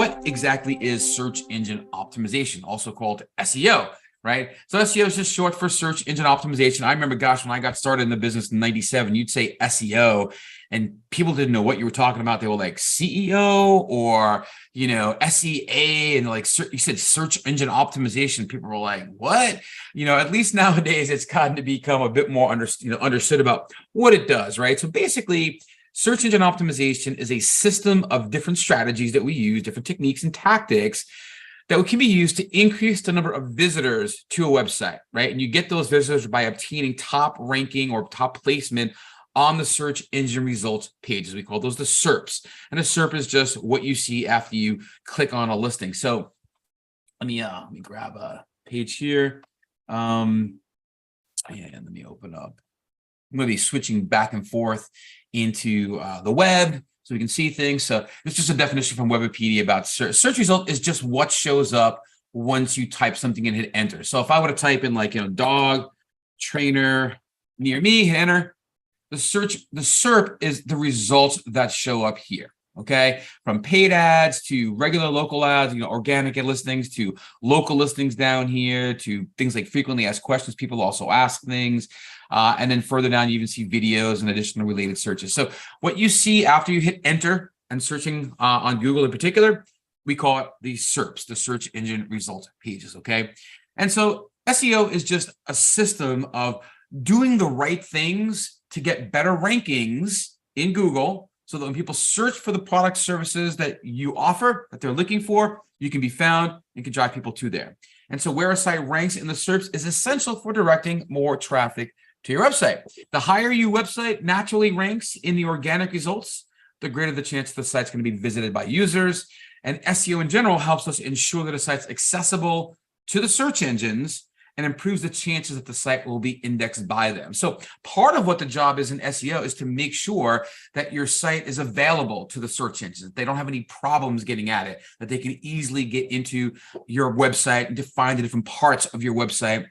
what exactly is search engine optimization, also called SEO, right? So SEO is just short for search engine optimization. I remember, gosh, when I got started in the business in 97, you'd say SEO and people didn't know what you were talking about. They were like CEO or, SEA, and like you said, search engine optimization. People were like, what? At least nowadays it's gotten to become a bit more understood about what it does, right? So basically, search engine optimization is a system of different strategies that we use, different techniques and tactics that can be used to increase the number of visitors to a website, right? And you get those visitors by obtaining top ranking or top placement on the search engine results pages. We call those the SERPs. And a SERP is just what you see after you click on a listing. So let me grab a page here. Let me open up. I'm going to be switching back and forth into the web so we can see things. So it's just a definition from Wikipedia about search. Search result is just what shows up once you type something and hit enter. So if I were to type in dog trainer near me, hit enter, the SERP is the results that show up here. Okay, from paid ads to regular local ads, organic listings to local listings down here to things like frequently asked questions. People also ask things. And then further down, you even see videos and additional related searches. So what you see after you hit enter and searching on Google in particular, we call it the SERPs, the search engine result pages. Okay, and so SEO is just a system of doing the right things to get better rankings in Google, so that when people search for the product services that you offer, that they're looking for, you can be found and can drive people to there. And so where a site ranks in the SERPs is essential for directing more traffic to your website. The higher your website naturally ranks in the organic results, the greater the chance the site's going to be visited by users. And SEO in general helps us ensure that a site's accessible to the search engines and improves the chances that the site will be indexed by them. So part of what the job is in SEO is to make sure that your site is available to the search engines, that they don't have any problems getting at it, that they can easily get into your website and define the different parts of your website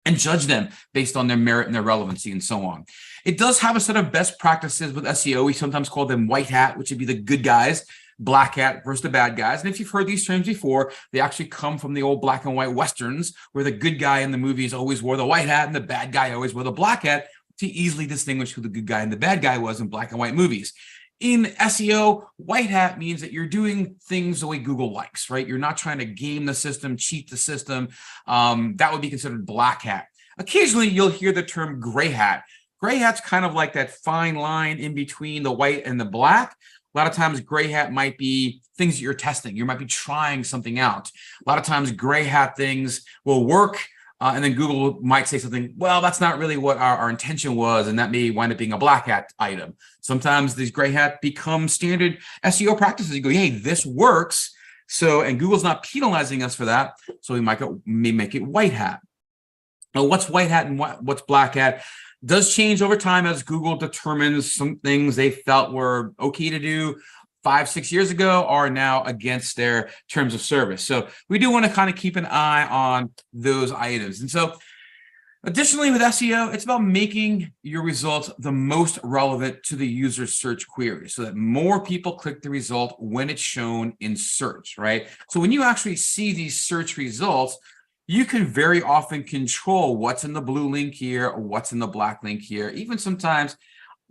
and judge them based on their merit and their relevancy and so on. It does have a set of best practices with SEO. We sometimes call them white hat, which would be the good guys, black hat versus the bad guys. And if you've heard these terms before, they actually come from the old black and white Westerns, where the good guy in the movies always wore the white hat and the bad guy always wore the black hat, to easily distinguish who the good guy and the bad guy was in black and white movies. In SEO, white hat means that you're doing things the way Google likes, right? You're not trying to game the system, cheat the system. That would be considered black hat. Occasionally, you'll hear the term gray hat. Gray hat's kind of like that fine line in between the white and the black. A lot of times, gray hat might be things that you're testing. You might be trying something out. A lot of times, gray hat things will work, and then Google might say something, well, that's not really what our intention was, and that may wind up being a black hat item. Sometimes these gray hat become standard SEO practices. You go, hey, this works. So, and Google's not penalizing us for that, so we may make it white hat. Now, what's white hat and what's black hat does change over time as Google determines some things they felt were okay to do 5-6 years ago are now against their terms of service. So we do want to kind of keep an eye on those items. And so additionally with SEO, it's about making your results the most relevant to the user's search query so that more people click the result when it's shown in search, right? So when you actually see these search results, you can very often control what's in the blue link here or what's in the black link here, even sometimes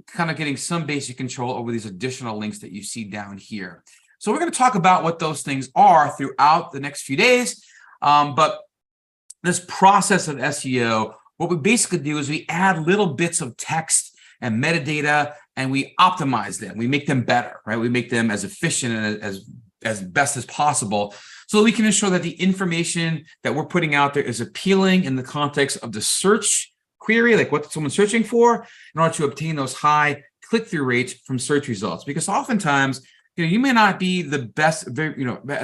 kind of getting some basic control over these additional links that you see down here. So we're going to talk about what those things are throughout the next few days. But this process of SEO, what we basically do is we add little bits of text and metadata and we optimize them. We make them better, right? We make them as efficient and as best as possible, so that we can ensure that the information that we're putting out there is appealing in the context of the search query, like what someone's searching for, in order to obtain those high click-through rates from search results. Because oftentimes, you may not be the best, at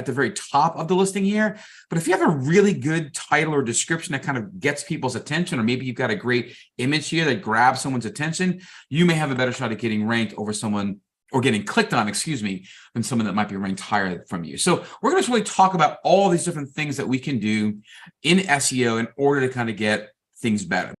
the very top of the listing here, but if you have a really good title or description that kind of gets people's attention, or maybe you've got a great image here that grabs someone's attention, you may have a better shot at getting ranked over someone, or getting clicked on, than someone that might be ranked higher from you. So we're going to really talk about all these different things that we can do in SEO in order to kind of get things better.